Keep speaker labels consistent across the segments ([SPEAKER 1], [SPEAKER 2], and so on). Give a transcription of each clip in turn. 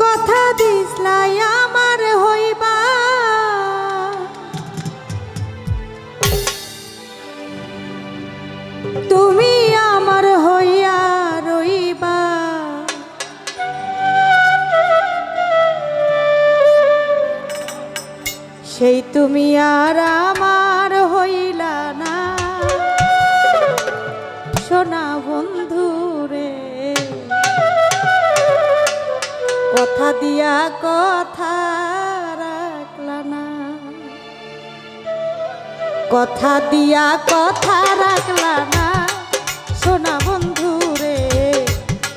[SPEAKER 1] কথা দিসলাই আমার হইবা, তুমি আমার হইয়া রইবা। সেই তুমি আর আমার হইলা না, সোনা বন্ধু রে। কথা দিয়া কথা রাখলা না, কথা দিয়া কথা রাখলা না, সোনা বন্ধু রে।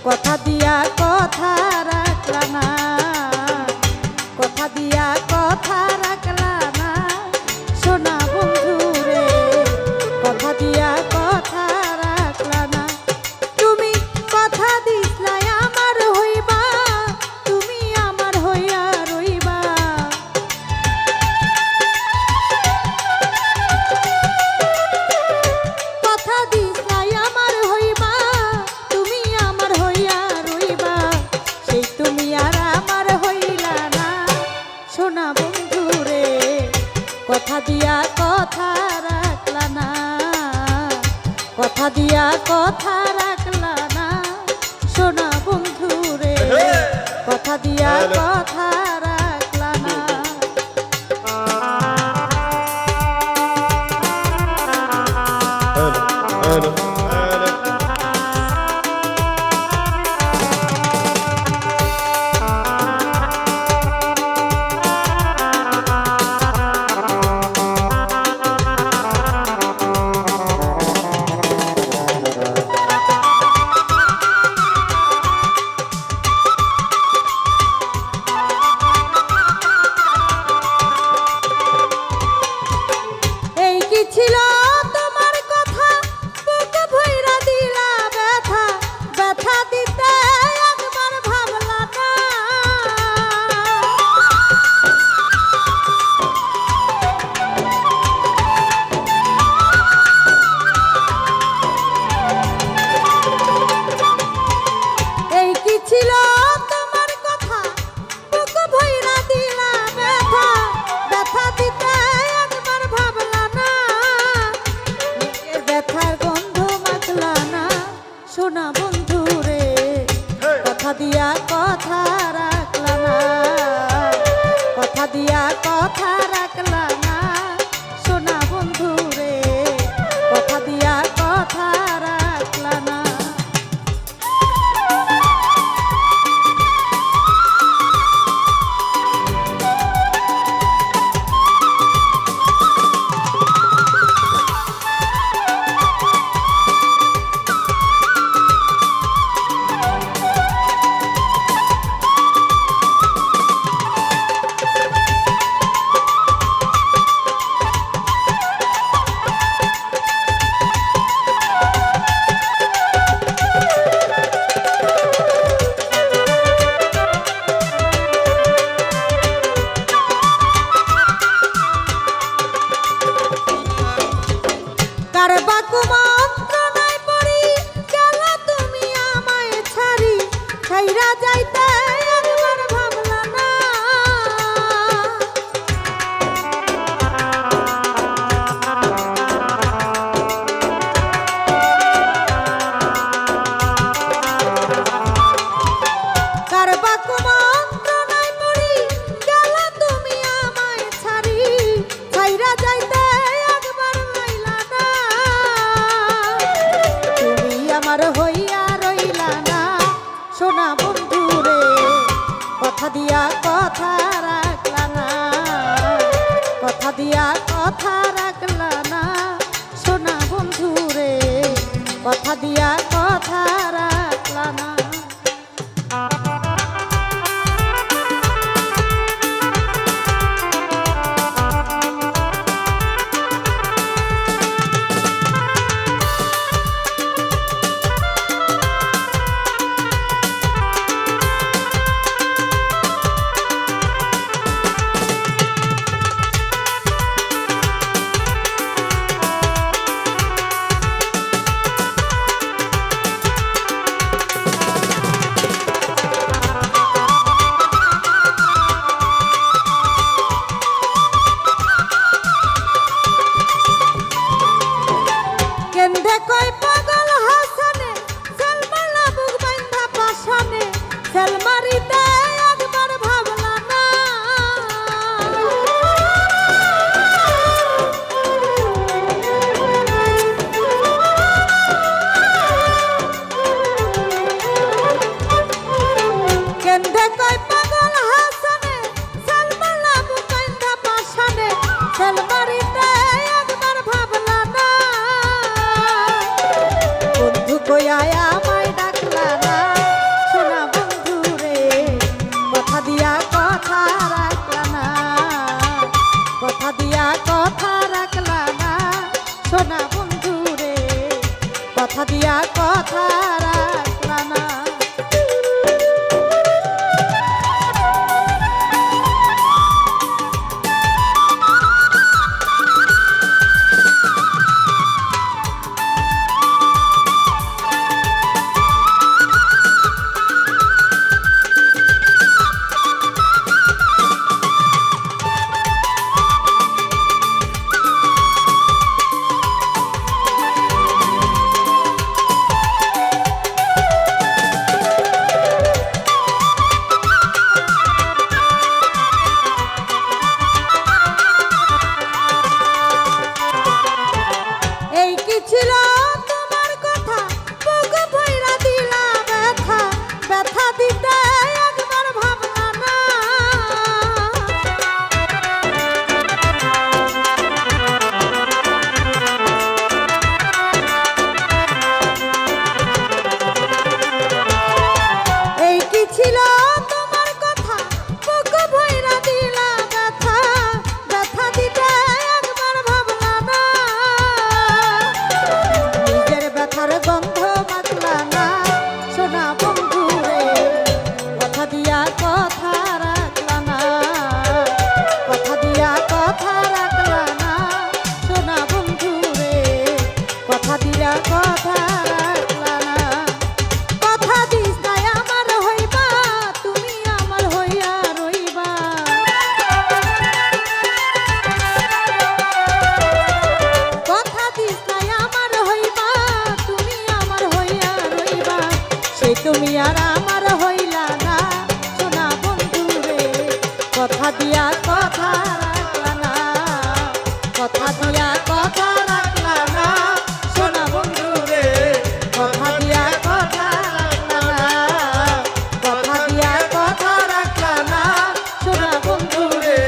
[SPEAKER 1] কথা দিয়া কথা রাখলা না, কথা দিয়া কথা রাখলা না, সোনা বন্ধু রে। কথা দিয়া কথা রাখলা না, তুমি কথা দিসলাই আমার হইবা, তুমি আমার হইয়া রইবা। কথা দিসলাই আমার হইবা, তুমি আমার হইয়া রইবা। সেই তুমি আর আমার হইলা না, সোনা বন্ধু রে। কথা দিয়া কথা রাখলা না, কথা দিয়া কথা রাখলা না, সোনা বন্ধু রে। কথা দিয়া কথা রাখলা না। ছিল তোমার কথা, বুক ভইরা দিলা ব্যথা, ব্যথা দিতে একবার ভাবলা না। এই কি ছিল তোমার কথা, বুক ভইরা দিলা ব্যথা, ব্যথা দিতে একবার ভাবলা না। ব্যথার গন্ধ মাখলা না, সোনা বন্ধু রে। কথা দিয়া কথা রাখলা না, কথা দিয়া কথা রাখলা না, সোনা বন্ধু রে। কথা দিয়া কথা রাখলা না। কথা দিয়া কথা রাখলা না, কথা দিয়া কথা রাখলা না, সোনা বন্ধু রে। কথা দিয়া কথা রাখলা না। বাড়িতে একবার ভাবলা না। কেন্দ্রে কয় পাগল হাসানে সালমান আবু কান্দা পাশানে সেল বাড়িতে একবার ভাবলা না। বন্ধু কইয়া আমায় ডাকলা না, সোনা বন্ধু রে কথা দিয়া কথা রাখলা না, কথা দিয়া কথা রাখলা না, সোনা বন্ধু রে কথা দিয়া কথা রাখলা না। এই কি ছিল তোমার কথা, বুক ভইরা দিলা ব্যথা, ব্যথা দিতে একবার ভাবলা না। এই কি ছিল তোমার কথা, বুক ভইরা দিলা ব্যথা, ব্যথা দিতে একবার ভাবলা না। নিজের ব্যথার গন্ধ মাখলা না, সোনা বন্ধু রে কথা দিয়া কথা রাখলা না, কথা দিয়া কথা রাখলা না, সোনা বন্ধু রে কথা দিয়া কথা রাখলা না। কথা দিস নাই আমার হইবা, তুমি আমার হইয়া রইবা। কথা দিস নাই আমার হইবা, তুমি আমার হইয়া রইবা। সেই তুমি আর আমার হইলা না, সোনা বন্ধু রে কথা দিয়া কথা রাখলা না, কথা দিয়া কথা রাখলা না, সোনা বন্ধু রে কথা দিয়া কথা রাখলা না, কথা দিয়া কথা রাখলা না, সোনা বন্ধু রে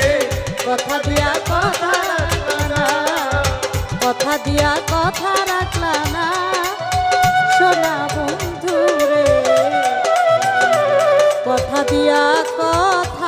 [SPEAKER 1] কথা দিয়া কথা রাখলা না, কথা দিয়া কথা রাখলা না, সোনা বন্ধু রে কথা দিয়া কথা